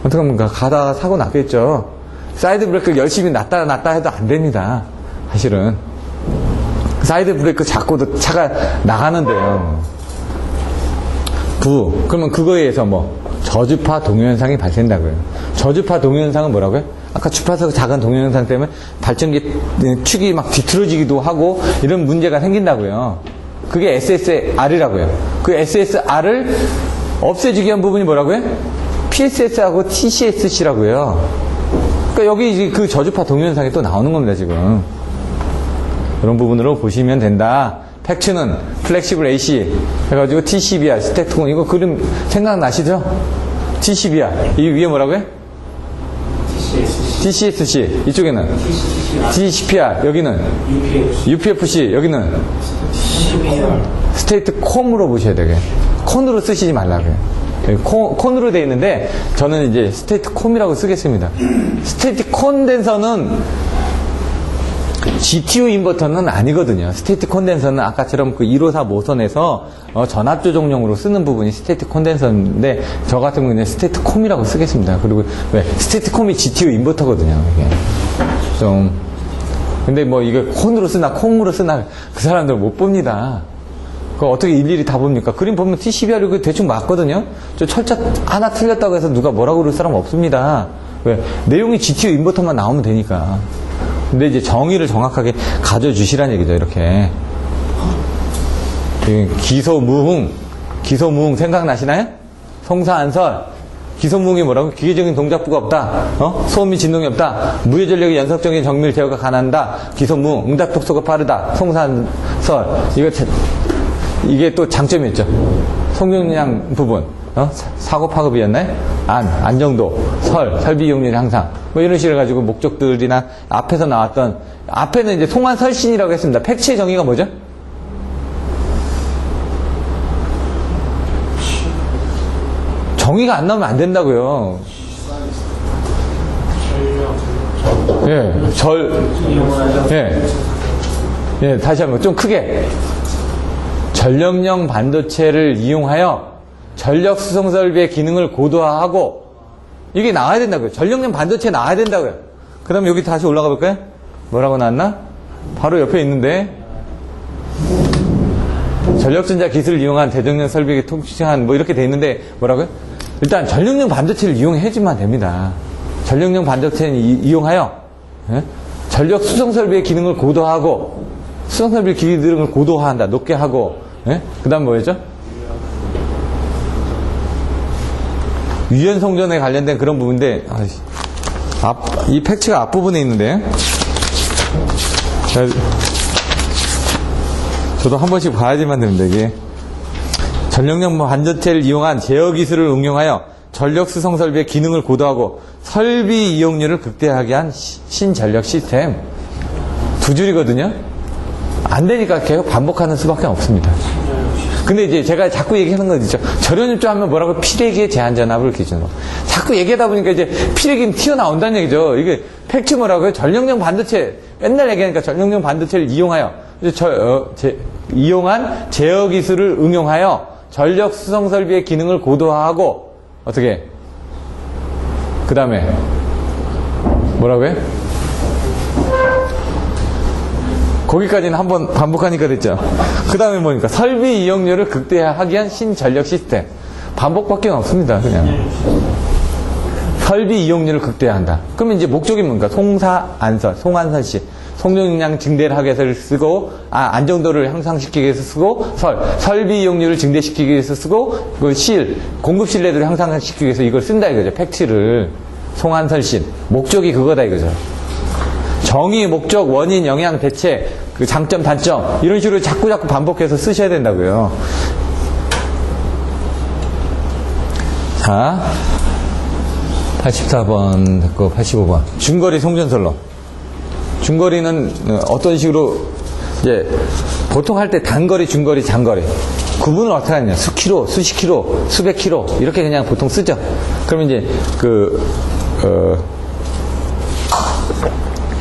어떡합니까? 가다가 사고 났겠죠. 사이드 브레이크를 열심히 놨다 해도 안 됩니다. 사실은. 사이드 브레이크 잡고도 차가 나가는데요. 그러면 그거에 의해서 저주파 동요현상이 발생된다고요. 저주파 동요현상은 뭐라고요? 아까 주파수 작은 동요현상 때문에 발전기 축이 막 뒤틀어지기도 하고 이런 문제가 생긴다고요. 그게 SSR이라고요. 그 SSR을 없애주기 위한 부분이 뭐라고요? PSS하고 TCSC라고요. 그러니까 여기 이제 그 저주파 동요현상이 또 나오는 겁니다, 지금. 그런 부분으로 보시면 된다. 팩트는 플렉시블 AC 해가지고 TCBR, 스택트콘 이거 그림 생각나시죠? TCBR 이 위에 뭐라고요? TCSC 이쪽에는 TCPR 여기는 UPFC 여기는 스테이트 콤으로 보셔야 되게 콘으로 쓰시지 말라고요. 콘으로 되어 있는데 저는 이제 스테이트 콤이라고 쓰겠습니다. 스테이트 콘덴서는 GTO 인버터는 아니거든요. 스테이틱 콘덴서는 아까처럼 그 154 모선에서 전압 조정용으로 쓰는 부분이 스테이틱 콘덴서인데, 저 같은 경우는 스테이틱 콤이라고 쓰겠습니다. 그리고 왜? 스테이틱 콤이 GTO 인버터거든요. 이게. 좀. 근데 뭐 이게 콘으로 쓰나 콩으로 쓰나 그 사람들 못 봅니다. 그거 어떻게 일일이 다 봅니까? 그림 보면 T12R 이거 대충 맞거든요? 저 철자 하나 틀렸다고 해서 누가 뭐라고 그럴 사람 없습니다. 왜? 내용이 GTO 인버터만 나오면 되니까. 근데 이제 정의를 정확하게 가져주시란 얘기죠, 이렇게. 기소무흥 생각나시나요? 송사안설. 기소무흥이 뭐라고? 기계적인 동작부가 없다. 소음 및 진동이 없다. 무효전력의 연속적인 정밀 제어가 가능한다. 기소무흥. 응답 독소가 빠르다. 송사안설. 이게 또 장점이었죠. 송정량 부분. 사고 파급이었나요? 안정도, 설비 이용률 향상. 뭐 이런 식으로 가지고 목적들이나 앞에서 나왔던, 앞에는 이제 송환설신이라고 했습니다. 팩트의 정의가 뭐죠? 정의가 안 나오면 안 된다고요. 다시 한번 좀 크게. 전력용 반도체를 이용하여 전력 수송 설비의 기능을 고도화하고, 이게 나와야 된다고요. 전력용 반도체 나와야 된다고요. 그 다음에 여기 다시 올라가 볼까요? 뭐라고 나왔나? 바로 옆에 있는데, 전력전자 기술을 이용한 대전용 설비의 통칭한 뭐 이렇게 돼 있는데, 뭐라고요? 일단 전력용 반도체를 이용해주면 됩니다. 전력용 반도체를 이용하여 전력 수송 설비의 기능을 고도화하고, 수송 설비 기능을 고도화한다. 높게 하고, 그 다음 뭐였죠? 유연 송전에 관련된 그런 부분인데, 이 팩트가 앞부분에 있는데, 저도 한 번씩 봐야지만 됩니다, 이게. 전력용 반도체를 이용한 제어 기술을 응용하여 전력 수송 설비의 기능을 고도하고 설비 이용률을 극대화하게 한 신전력 시스템. 두 줄이거든요? 안 되니까 계속 반복하는 수밖에 없습니다. 근데 이제 제가 자꾸 얘기하는 거 있죠. 절연입조 하면 뭐라고? 피레기의 제한전압을 기준으로. 자꾸 얘기하다 보니까 이제 피레기는 튀어나온다는 얘기죠. 이게 팩트 뭐라고요? 전력용 반도체. 맨날 얘기하니까 전력용 반도체를 이용하여, 이용한 제어 기술을 응용하여 전력 수송 설비의 기능을 고도화하고, 어떻게? 그 다음에, 뭐라고요? 거기까지는 한번 반복하니까 됐죠. 그 다음에 뭐니까? 설비 이용률을 극대화하기 위한 신전력 시스템. 반복밖에 없습니다, 그냥. 설비 이용률을 극대화한다. 그러면 이제 목적이 뭔가? 송사안설, 송안설시. 송정량 증대를 하기 위해서 쓰고, 안정도를 향상시키기 위해서 쓰고, 설비 이용률을 증대시키기 위해서 쓰고, 공급 신뢰도를 향상시키기 위해서 이걸 쓴다 이거죠. 팩트를. 송안설신. 목적이 그거다 이거죠. 정의, 목적, 원인, 영향, 대체, 그 장점, 단점, 이런 식으로 자꾸 반복해서 쓰셔야 된다고요. 자, 84번 됐고, 85번. 중거리 송전선로. 중거리는 어떤 식으로, 이제, 보통 할 때 단거리, 중거리, 장거리. 구분을 어떻게 하느냐. 수키로, 수십 키로, 수백 키로, 이렇게 그냥 보통 쓰죠. 그러면 이제,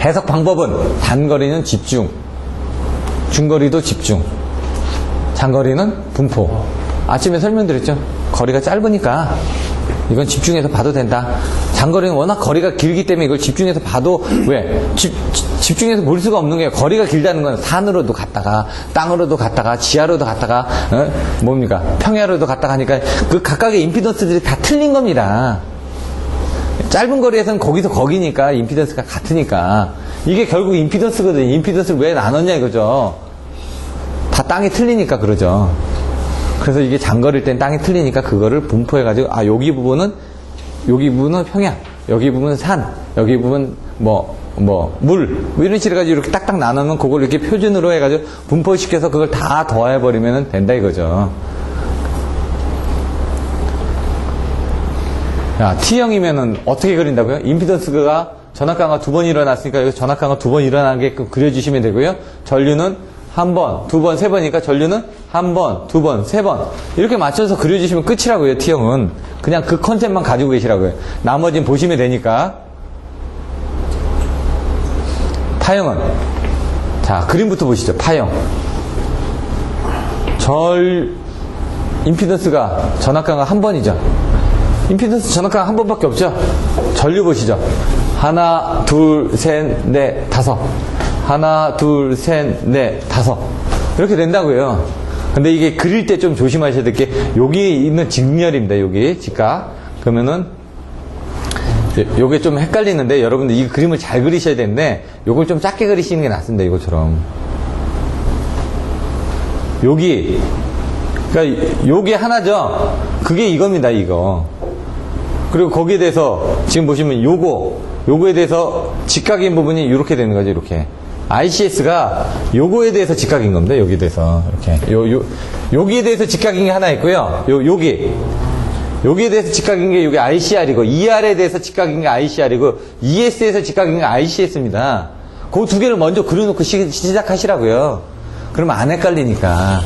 해석 방법은 단거리는 집중, 중거리도 집중, 장거리는 분포. 아침에 설명드렸죠. 거리가 짧으니까 이건 집중해서 봐도 된다. 장거리는 워낙 거리가 길기 때문에 이걸 집중해서 봐도, 왜? 집중해서 볼 수가 없는 게, 거리가 길다는 건 산으로도 갔다가 땅으로도 갔다가 지하로도 갔다가 뭡니까? 평야로도 갔다가 하니까 그 각각의 임피던스들이 다 틀린 겁니다. 짧은 거리에서는 거기서 거기니까 임피던스가 같으니까. 이게 결국 임피던스거든요. 임피던스를 왜 나눴냐 이거죠. 다 땅이 틀리니까 그러죠. 그래서 이게 장거리일 땐 땅이 틀리니까 그거를 분포해가지고, 여기 부분은 평야, 여기 부분은 산, 여기 부분 물, 이런 식으로 해가지고 이렇게 딱딱 나누면 그걸 이렇게 표준으로 해가지고 분포시켜서 그걸 다 더해버리면 된다 이거죠. T형이면은 어떻게 그린다고요? 임피던스가 전압강화 2번 일어났으니까 여기 전압강화 2번 일어나게끔 그려주시면 되고요. 전류는 1번, 2번, 3번이니까 전류는 1번, 2번, 3번 이렇게 맞춰서 그려주시면 끝이라고요. T형은 그냥 그 컨셉만 가지고 계시라고요. 나머지는 보시면 되니까. 타형은 자, 그림부터 보시죠. 파형. 임피던스가 전압강가 한 번이죠. 임피던스 전압강가 한 번밖에 없죠. 전류 보시죠. 하나, 둘, 셋, 넷, 다섯. 하나, 둘, 셋, 넷, 다섯. 이렇게 된다고요. 근데 이게 그릴 때 좀 조심하셔야 될 게, 여기 있는 직렬입니다. 여기, 직각. 그러면은, 요게 좀 헷갈리는데, 여러분들 이 그림을 잘 그리셔야 되는데, 요걸 좀 작게 그리시는 게 낫습니다. 이것처럼. 여기, 그러니까 요게 하나죠. 그게 이겁니다. 이거. 그리고 거기에 대해서, 지금 보시면 요거에 대해서 직각인 부분이 이렇게 되는 거죠. 이렇게. ICS가 요거에 대해서 직각인 겁니다. 여기에 대해서. 이렇게. 여기에 대해서 직각인 게 하나 있고요. 여기에 대해서 직각인 게 여기 ICR이고, ER에 대해서 직각인 게 ICR이고, ES에서 직각인 게 ICS입니다. 그 두 개를 먼저 그려놓고 시작하시라고요. 그러면 안 헷갈리니까.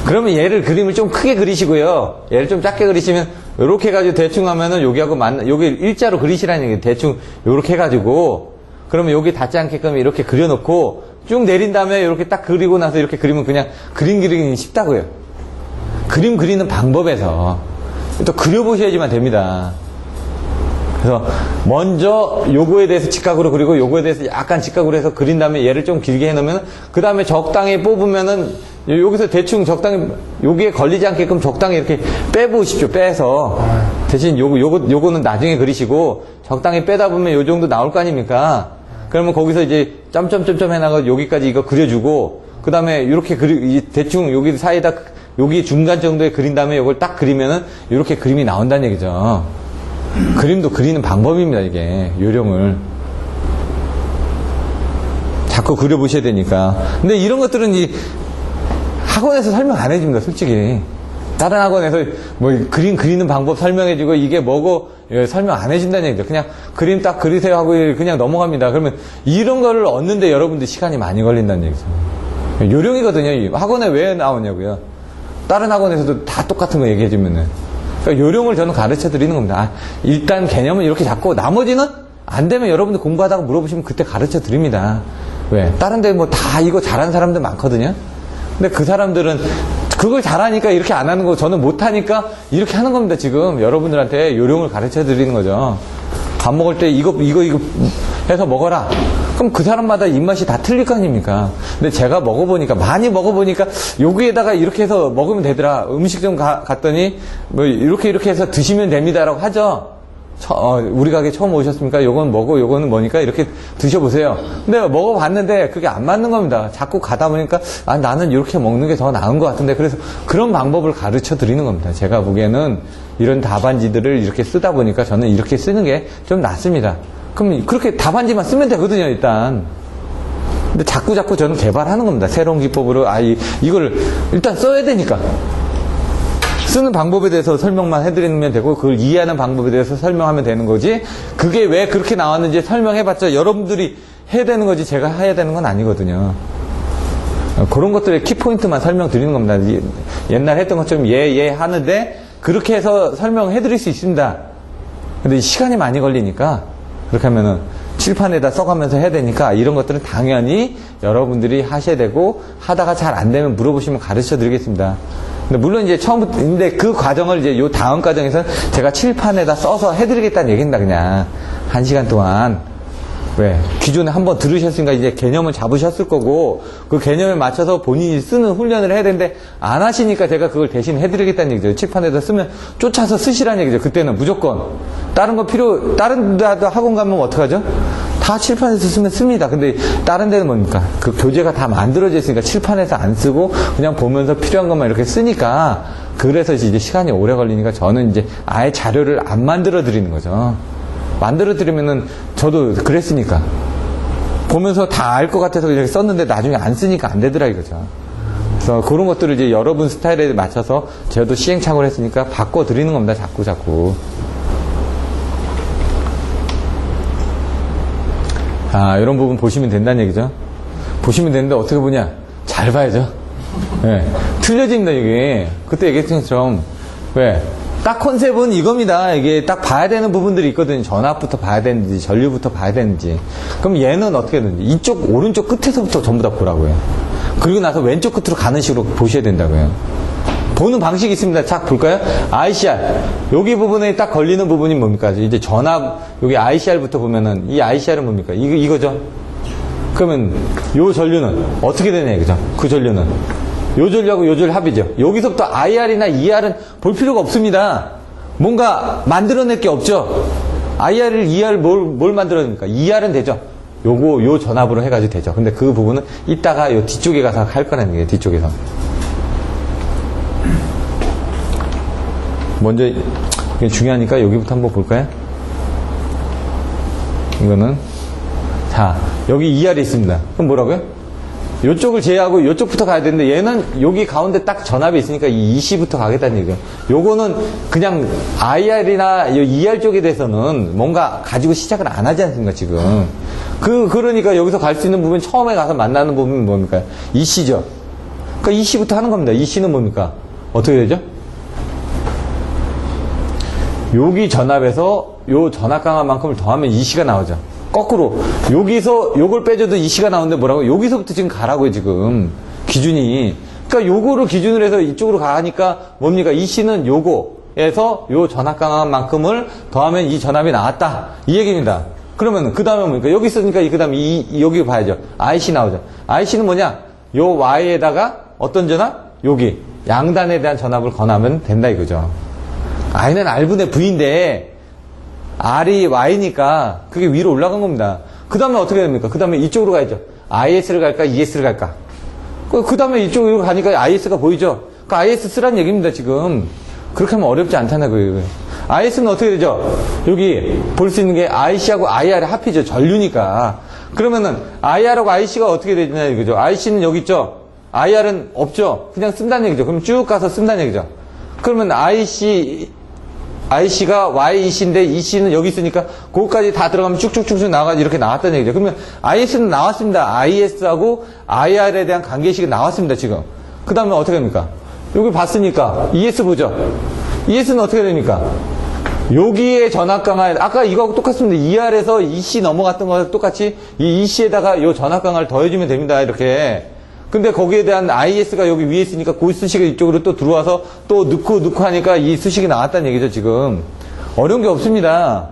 그러면 얘를 그림을 좀 크게 그리시고요. 얘를 좀 작게 그리시면, 요렇게 해가지고 대충 하면은 여기하고 여기 일자로 그리시라는 얘기예요. 대충 요렇게 해가지고, 그러면 여기 닿지 않게끔 이렇게 그려놓고, 쭉 내린 다음에 이렇게 딱 그리고 나서 이렇게 그리면 그냥 그림 그리기 쉽다고요. 그림 그리는 방법에서. 또 그려보셔야지만 됩니다. 그래서 먼저 요거에 대해서 직각으로 그리고 요거에 대해서 약간 직각으로 해서 그린 다음에 얘를 좀 길게 해놓으면 그 다음에 적당히 뽑으면은 여기서 대충 적당히 여기에 걸리지 않게끔 적당히 이렇게 빼보십시오. 빼서 대신 요거는 나중에 그리시고 적당히 빼다 보면 요 정도 나올 거 아닙니까? 그러면 거기서 이제 점점점점 해나가 여기까지 이거 그려주고 그 다음에 이렇게 대충 여기 사이에다 여기 중간 정도에 그린 다음에 이걸 딱 그리면은 이렇게 그림이 나온다는 얘기죠. 그림도 그리는 방법입니다. 이게 요령을 자꾸 그려보셔야 되니까. 근데 이런 것들은 이 학원에서 설명 안 해줍니다. 솔직히 다른 학원에서 뭐 그림 그리는 방법 설명해주고 이게 뭐고 설명 안 해준다는 얘기죠. 그냥 그림 딱 그리세요 하고 그냥 넘어갑니다. 그러면 이런 거를 얻는데 여러분들 시간이 많이 걸린다는 얘기죠. 요령이거든요. 학원에 왜 나오냐고요. 다른 학원에서도 다 똑같은 거 얘기해주면은. 그러니까 요령을 저는 가르쳐 드리는 겁니다. 일단 개념은 이렇게 잡고 나머지는 안 되면 여러분들 공부하다가 물어보시면 그때 가르쳐 드립니다. 왜? 다른 데 뭐 다 이거 잘하는 사람들 많거든요. 근데 그 사람들은 그걸 잘하니까 이렇게 안 하는 거, 저는 못하니까 이렇게 하는 겁니다. 지금 여러분들한테 요령을 가르쳐 드리는 거죠. 밥 먹을 때 이거 해서 먹어라. 그럼 그 사람마다 입맛이 다 틀릴 거 아닙니까? 근데 제가 많이 먹어보니까 여기에다가 이렇게 해서 먹으면 되더라. 음식점 갔더니 뭐 이렇게 해서 드시면 됩니다라고 하죠. 우리 가게 처음 오셨습니까? 요건 뭐고 요거는 뭐니까 이렇게 드셔보세요. 근데 먹어봤는데 그게 안 맞는 겁니다. 자꾸 가다 보니까 나는 이렇게 먹는 게 더 나은 것 같은데, 그래서 그런 방법을 가르쳐 드리는 겁니다. 제가 보기에는 이런 답안지들을 이렇게 쓰다 보니까 저는 이렇게 쓰는 게 좀 낫습니다. 그럼 그렇게 답안지만 쓰면 되거든요, 일단. 근데 자꾸 저는 개발하는 겁니다. 새로운 기법으로 이걸 일단 써야 되니까. 쓰는 방법에 대해서 설명만 해드리면 되고 그걸 이해하는 방법에 대해서 설명하면 되는 거지, 그게 왜 그렇게 나왔는지 설명해봤자 여러분들이 해야 되는 거지 제가 해야 되는 건 아니거든요. 그런 것들의 키포인트만 설명드리는 겁니다. 옛날 했던 것처럼 예 하는데 그렇게 해서 설명해드릴 수 있습니다. 근데 시간이 많이 걸리니까 그렇게 하면은 칠판에다 써가면서 해야 되니까 이런 것들은 당연히 여러분들이 하셔야 되고, 하다가 잘 안 되면 물어보시면 가르쳐 드리겠습니다. 근데 물론 이제 처음부터, 근데 그 과정을 이제 요 다음 과정에서 제가 칠판에다 써서 해드리겠다는 얘기입니다. 그냥 1시간 동안. 왜? 기존에 한번 들으셨으니까 이제 개념을 잡으셨을 거고, 그 개념에 맞춰서 본인이 쓰는 훈련을 해야 되는데 안 하시니까 제가 그걸 대신 해드리겠다는 얘기죠. 칠판에다 쓰면 쫓아서 쓰시라는 얘기죠. 그때는 무조건. 다른 데도 학원 가면 어떡하죠? 다 칠판에서 쓰면 씁니다. 근데 다른 데는 뭡니까? 그 교재가 다 만들어져 있으니까 칠판에서 안 쓰고 그냥 보면서 필요한 것만 이렇게 쓰니까, 그래서 이제 시간이 오래 걸리니까 저는 이제 아예 자료를 안 만들어 드리는 거죠. 만들어 드리면은 저도 그랬으니까 보면서 다 알 것 같아서 이렇게 썼는데 나중에 안 쓰니까 안 되더라 이거죠. 그래서 그런 것들을 이제 여러분 스타일에 맞춰서 저도 시행착오를 했으니까 바꿔 드리는 겁니다. 자꾸. 이런 부분 보시면 된다는 얘기죠. 보시면 되는데 어떻게 보냐? 잘 봐야죠. 네. 틀려집니다, 이게. 그때 얘기했던 것처럼. 왜? 딱 컨셉은 이겁니다. 이게 딱 봐야 되는 부분들이 있거든요. 전압부터 봐야 되는지, 전류부터 봐야 되는지. 그럼 얘는 어떻게 되는지. 이쪽, 오른쪽 끝에서부터 전부 다 보라고요. 그리고 나서 왼쪽 끝으로 가는 식으로 보셔야 된다고요. 보는 방식이 있습니다. 딱 볼까요? ICR. 여기 부분에 딱 걸리는 부분이 뭡니까? 이제 전압, 여기 ICR부터 보면은, 이 ICR은 뭡니까? 이거죠? 그러면, 요 전류는 어떻게 되냐, 그죠? 그 전류는. 요 전류하고 요 전류 합이죠. 여기서부터 IR이나 ER은 볼 필요가 없습니다. 뭔가 만들어낼 게 없죠? IR을, ER 뭘 만들어냅니까? ER은 되죠? 요 전압으로 해가지고 되죠. 근데 그 부분은 이따가 요 뒤쪽에 가서 할 거라는 얘기예요, 뒤쪽에서. 먼저, 이게 중요하니까 여기부터 한번 볼까요? 이거는. 자, 여기 ER이 있습니다. 그럼 뭐라고요? 요쪽을 제외하고 요쪽부터 가야 되는데 얘는 여기 가운데 딱 전압이 있으니까 이 EC부터 가겠다는 얘기예요. 요거는 그냥 IR이나 ER 쪽에 대해서는 뭔가 가지고 시작을 안 하지 않습니까, 지금. 그러니까 여기서 갈 수 있는 부분, 처음에 가서 만나는 부분은 뭡니까? EC죠. 그러니까 EC부터 하는 겁니다. EC는 뭡니까? 어떻게 되죠? 여기 전압에서 요 전압 강한 만큼을 더하면 EC가 나오죠. 거꾸로 여기서 요걸 빼줘도 EC가 나오는데 뭐라고? 여기서부터 지금 가라고요, 지금 기준이. 그러니까 요거를 기준으로 해서 이쪽으로 가니까 뭡니까? EC는 요거에서 요 전압 강한 만큼을 더하면 이 전압이 나왔다, 이 얘기입니다. 그러면 그 다음에 뭡니까? 여기 있으니까 그 다음에 여기 봐야죠. IC 나오죠. IC는 뭐냐? 요 Y에다가 어떤 전압? 여기 양단에 대한 전압을 권하면 된다 이거죠. I는 R분의 V인데 R이 Y니까 그게 위로 올라간 겁니다. 그 다음에 어떻게 됩니까? 그 다음에 이쪽으로 가야죠. IS를 갈까? ES를 갈까? 그 다음에 이쪽으로 가니까 IS가 보이죠? 그 IS 쓰란 얘기입니다, 지금. 그렇게 하면 어렵지 않다는 거예요. IS는 어떻게 되죠? 여기 볼 수 있는 게 IC하고 IR의 합이죠. 전류니까. 그러면은 IR하고 IC가 어떻게 되냐 이거죠. IC는 여기 있죠? IR은 없죠? 그냥 쓴다는 얘기죠. 그럼 쭉 가서 쓴다는 얘기죠. 그러면 IC가 YEC인데 EC는 여기 있으니까 그거까지 다 들어가면 쭉쭉쭉쭉 나와가지고 이렇게 나왔다는 얘기죠. 그러면 IS는 나왔습니다. IS하고 IR에 대한 관계식이 나왔습니다, 지금. 그 다음에 어떻게 됩니까? 여기 봤으니까 ES 보죠. ES는 어떻게 됩니까? 여기에 전압 강할, 아까 이거하고 똑같습니다. ER에서 EC 넘어갔던 거랑 똑같이 이 EC에다가 이 전압 강화를 더해주면 됩니다, 이렇게. 근데 거기에 대한 IS가 여기 위에 있으니까 그 수식이 이쪽으로 또 들어와서 또 넣고 하니까 이 수식이 나왔다는 얘기죠, 지금. 어려운 게 없습니다.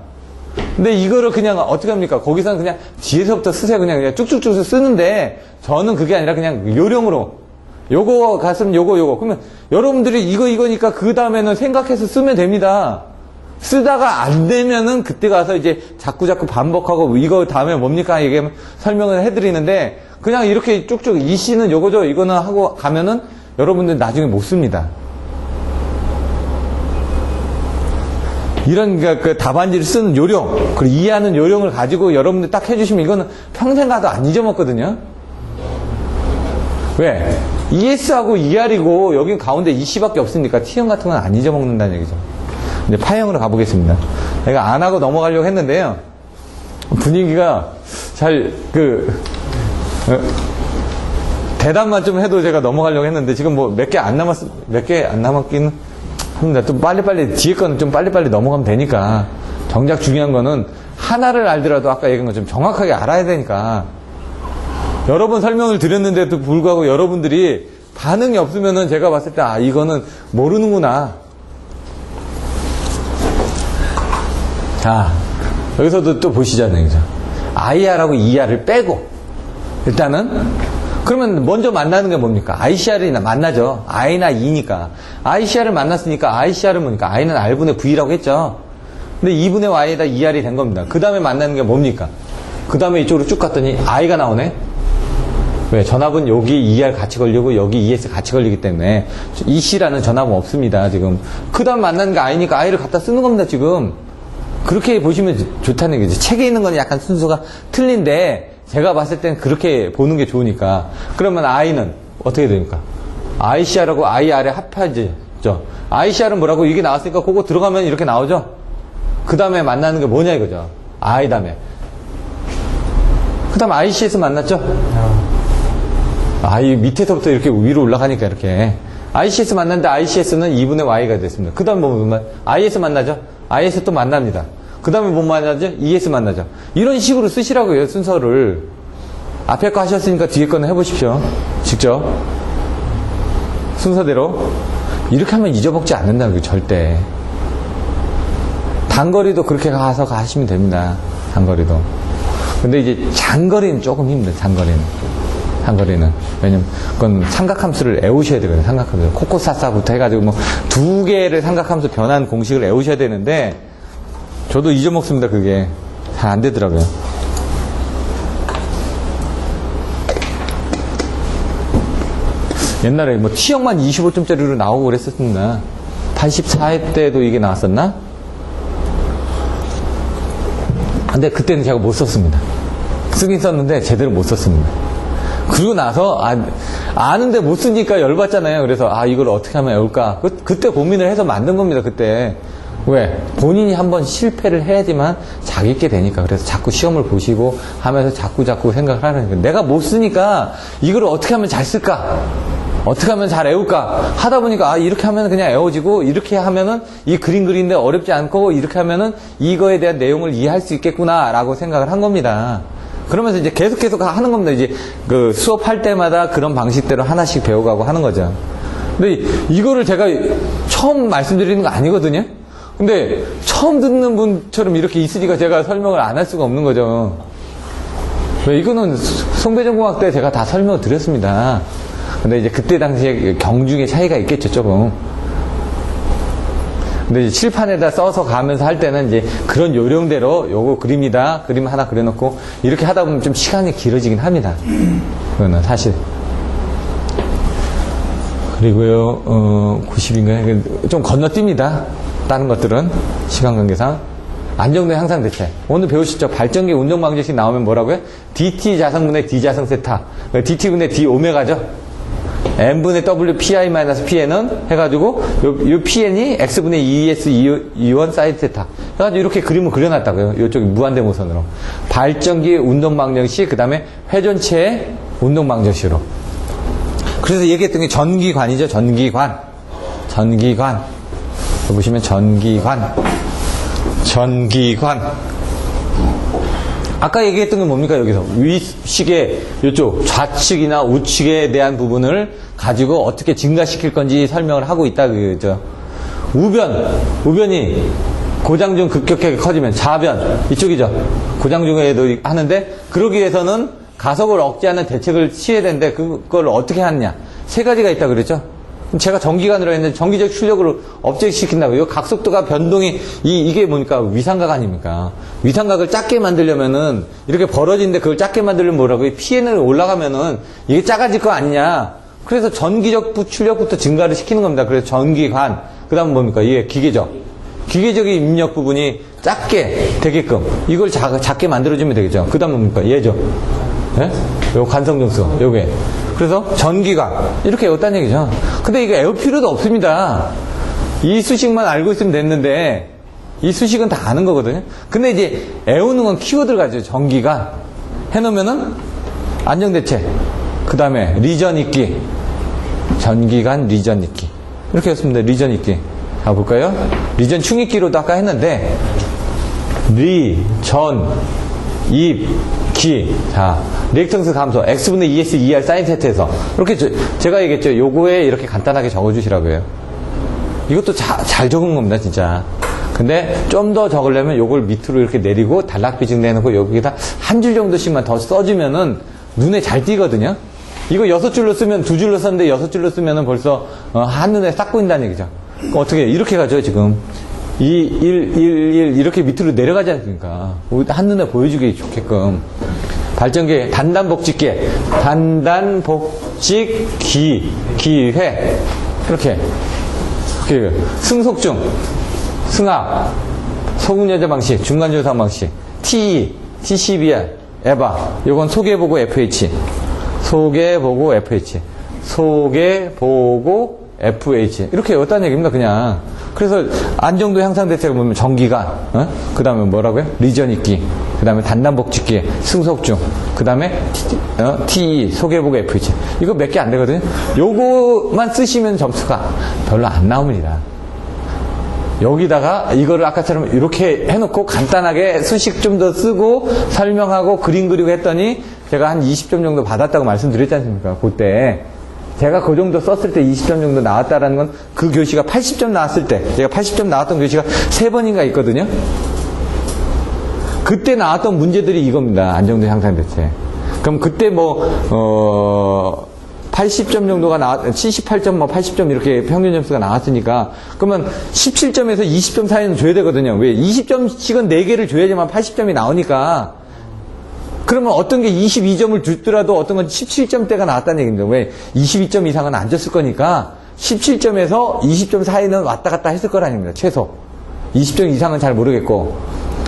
근데 이거를 그냥 어떻게 합니까? 거기서는 그냥 뒤에서부터 쓰세요. 그냥 쭉쭉쭉 쓰는데 저는 그게 아니라 그냥 요령으로. 요거 갔으면 요거. 그러면 여러분들이 이거니까 그 다음에는 생각해서 쓰면 됩니다. 쓰다가 안 되면은 그때 가서 이제 자꾸 반복하고 이거 다음에 뭡니까? 이게 설명을 해드리는데 그냥 이렇게 쭉쭉 EC는 요거죠. 이거는 하고 가면은 여러분들 나중에 못 씁니다. 이런 그 답안지를 쓰는 요령, 그리고 이해하는 요령을 가지고 여러분들 딱 해주시면 이거는 평생 가도 안 잊어먹거든요. 왜? ES하고 ER이고 여긴 가운데 EC밖에 없으니까 T형 같은 건 안 잊어먹는다는 얘기죠. 이제 파형으로 가보겠습니다. 제가 안 하고 넘어가려고 했는데요. 분위기가 잘 대답만 좀 해도 제가 넘어가려고 했는데 지금 뭐 몇 개 안 남았긴 합니다. 또 빨리빨리 뒤에 거는 좀 빨리빨리 넘어가면 되니까 정작 중요한 거는 하나를 알더라도 아까 얘기한 것처럼 정확하게 알아야 되니까 여러 번 설명을 드렸는데도 불구하고 여러분들이 반응이 없으면은 제가 봤을 때 이거는 모르는구나. 자, 여기서도 또 보시잖아요. IR하고 ER을 빼고 일단은 그러면 먼저 만나는 게 뭡니까? ICR이 만나죠. I나 E니까. ICR을 만났으니까 ICR은 뭡니까? I는 R분의 V라고 했죠. 근데 2분의 Y에다 ER이 된 겁니다. 그 다음에 만나는 게 뭡니까? 그 다음에 이쪽으로 쭉 갔더니 I가 나오네? 왜? 전압은 여기 ER 같이 걸리고 여기 ES 같이 걸리기 때문에 EC라는 전압은 없습니다, 지금. 그 다음 만나는 게 I니까 I를 갖다 쓰는 겁니다, 지금. 그렇게 보시면 좋다는 얘기죠. 책에 있는 건 약간 순서가 틀린데 제가 봤을 땐 그렇게 보는 게 좋으니까. 그러면 I는 어떻게 됩니까? ICR하고 IR의 합하죠. ICR은 뭐라고? 이게 나왔으니까 그거 들어가면 이렇게 나오죠? 그 다음에 만나는 게 뭐냐 이거죠. I 다음에. 그 다음 IC에서 만났죠? I 밑에서부터 이렇게 위로 올라가니까 이렇게. ICS 만났는데 ICS는 2분의 Y가 됐습니다. 그 다음에 뭐 IS 만나죠? IS 또 만납니다. 그 다음에 뭐 만나죠? ES 만나죠. 이런 식으로 쓰시라고요, 순서를. 앞에 거 하셨으니까 뒤에 거는 해보십시오. 직접. 순서대로. 이렇게 하면 잊어먹지 않는다고요, 절대. 단거리도 그렇게 가서 가시면 됩니다. 단거리도. 근데 이제 장거리는 조금 힘들어요, 장거리는. 왜냐면, 그건 삼각함수를 외우셔야 되거든요, 삼각함수. 코코사사부터 해가지고 뭐, 2개를 삼각함수 변환 공식을 외우셔야 되는데, 저도 잊어먹습니다, 그게. 잘 안 되더라고요. 옛날에 뭐, T형만 25점짜리로 나오고 그랬었습니다. 84회 때도 이게 나왔었나? 근데 그때는 제가 못 썼습니다. 쓰긴 썼는데 제대로 못 썼습니다. 그러고 나서 아는데 못 쓰니까 열받잖아요. 그래서 이걸 어떻게 하면 외울까? 그때 고민을 해서 만든 겁니다. 그때. 왜? 본인이 한번 실패를 해야지만 자기있게 되니까. 그래서 자꾸 시험을 보시고 하면서 자꾸 생각을 하는 거예요. 내가 못 쓰니까 이걸 어떻게 하면 잘 쓸까? 어떻게 하면 잘 외울까? 하다 보니까 이렇게 하면 그냥 외워지고, 이렇게 하면은 이 그림 그리는데 어렵지 않고, 이렇게 하면은 이거에 대한 내용을 이해할 수 있겠구나 라고 생각을 한 겁니다. 그러면서 이제 계속 하는 겁니다. 이제 그 수업할 때마다 그런 방식대로 하나씩 배워가고 하는 거죠. 근데 이거를 제가 처음 말씀드리는 거 아니거든요. 근데 처음 듣는 분처럼 이렇게 있으니까 제가 설명을 안 할 수가 없는 거죠. 왜? 이거는 송배전공학 때 제가 다 설명을 드렸습니다. 근데 이제 그때 당시에 경중의 차이가 있겠죠, 조금. 근데 이제 칠판에다 써서 가면서 할 때는 이제 그런 요령대로 요거 그림이다. 그림 하나 그려놓고 이렇게 하다 보면 좀 시간이 길어지긴 합니다. 그거는 사실. 그리고요, 90인가요? 좀 건너뜁니다. 다른 것들은. 시간 관계상. 안정된 항상 대체. 오늘 배우셨죠? 발전기 운동 방정식 나오면 뭐라고요? DT 자성분의 D 자성 세타. DT분의 D 오메가죠? n분의 w pi-pn은 해가지고 요 pn이 x분의 2s 이원 사이드 세타 해가지고 이렇게 그림을 그려놨다고요. 요쪽이 무한대모선으로. 발전기의 운동방정식, 그 다음에 회전체의 운동방정식으로. 그래서 얘기했던 게 전기관이죠. 전기관. 보시면 전기관. 아까 얘기했던 게 뭡니까, 여기서? 위식의 요쪽 좌측이나 우측에 대한 부분을 가지고 어떻게 증가시킬 건지 설명을 하고 있다, 그죠? 우변이 고장 중 급격하게 커지면 좌변, 이쪽이죠? 고장 중에도 하는데, 그러기 위해서는 가속을 억제하는 대책을 취해야 되는데, 그걸 어떻게 하느냐? 세 가지가 있다 그랬죠? 제가 전기관으로 했는데 전기적 출력으로 업적시킨다고. 이 각속도가 변동이, 이게 뭡니까? 위상각 아닙니까? 위상각을 작게 만들려면은, 이렇게 벌어지는데 그걸 작게 만들려면 뭐라고요? PN을 올라가면은 이게 작아질 거 아니냐? 그래서 전기적 출력부터 증가를 시키는 겁니다. 그래서 전기관. 그 다음 뭡니까? 이게 기계적인 입력 부분이 작게 되게끔. 이걸 작게 만들어주면 되겠죠. 그 다음 뭡니까? 얘죠. 예? 요 관성정수. 요게. 그래서 전기관 이렇게 외웠다는 얘기죠. 근데 이거 외울 필요도 없습니다. 이 수식만 알고 있으면 됐는데 이 수식은 다 아는 거거든요. 근데 이제 외우는 건 키워드를 가지고 전기관 해놓으면은 안정대체, 그 다음에 리전 있기, 전기관 리전 있기 이렇게 했습니다. 리전 있기 가볼까요? 리전 충익기로도 아까 했는데 리전 입기. 자, 리액턴스 감소 x분의 2s 2r 사인 세트에서 이렇게 제가 얘기했죠. 요거에 이렇게 간단하게 적어주시라고요. 이것도 잘 적은 겁니다, 진짜. 근데 좀 더 적으려면 요걸 밑으로 이렇게 내리고 단락비중 내놓고 여기다 한 줄 정도씩만 더 써주면은 눈에 잘 띄거든요. 이거 6줄로 쓰면 2줄로 썼는데 6줄로 쓰면은 벌써 한눈에 싹 보인다는 얘기죠. 어떻게 이렇게 가죠, 지금. 2, 1, 1, 1 이렇게 밑으로 내려가지 않습니까? 한눈에 보여주기 좋게끔. 발전기 단단복직기회 이렇게 승속중, 승합, 소극연자 방식, 중간조사 방식, TE, TCBR, 에바, 요건 소개보고 FH, 소개보고 FH 이렇게 외웠다는 얘기입니다. 그냥 그래서 안정도 향상 대책을 보면 전기가, 그 다음에 뭐라고요? 리전 있기, 그 다음에 단단복직기, 승속중, 그 다음에 TE, 소개보고 FH. 이거 몇 개 안 되거든요. 요거만 쓰시면 점수가 별로 안 나옵니다. 여기다가 이거를 아까처럼 이렇게 해놓고 간단하게 수식 좀 더 쓰고 설명하고 그림 그리고 했더니 제가 한 20점 정도 받았다고 말씀드렸지 않습니까? 그때 제가 그 정도 썼을 때 20점 정도 나왔다라는 건 그 교시가 80점 나왔을 때 제가 80점 나왔던 교시가 3번인가 있거든요. 그때 나왔던 문제들이 이겁니다. 안정도 향상 대책. 그럼 그때 80점 정도가 78점, 80점 이렇게 평균 점수가 나왔으니까, 그러면 17점에서 20점 사이는 줘야 되거든요. 왜? 20점씩은 4개를 줘야지만 80점이 나오니까. 그러면 어떤 게 22점을 주더라도 어떤 건 17점대가 나왔다는 얘기입니다. 왜? 22점 이상은 안 줬을 거니까, 17점에서 20점 사이는 왔다 갔다 했을 거라는 겁니다. 최소. 20점 이상은 잘 모르겠고.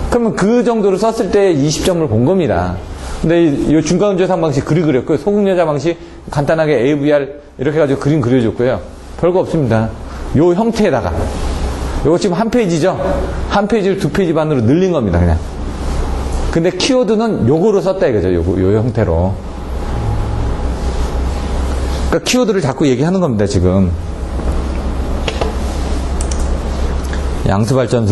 그러면 그 정도로 썼을 때 20점을 본 겁니다. 근데 이 중간운조상 방식 그리 그렸고요. 소극여자 방식 간단하게 AVR 이렇게 해가지고 그림 그려줬고요. 별거 없습니다. 요 형태에다가 요거 지금 한 페이지죠? 한 페이지를 2페이지 반으로 늘린 겁니다. 그냥. 근데 키워드는 요거로 썼다 이거죠. 요 형태로. 그러니까 키워드를 자꾸 얘기하는 겁니다. 지금 양수발전소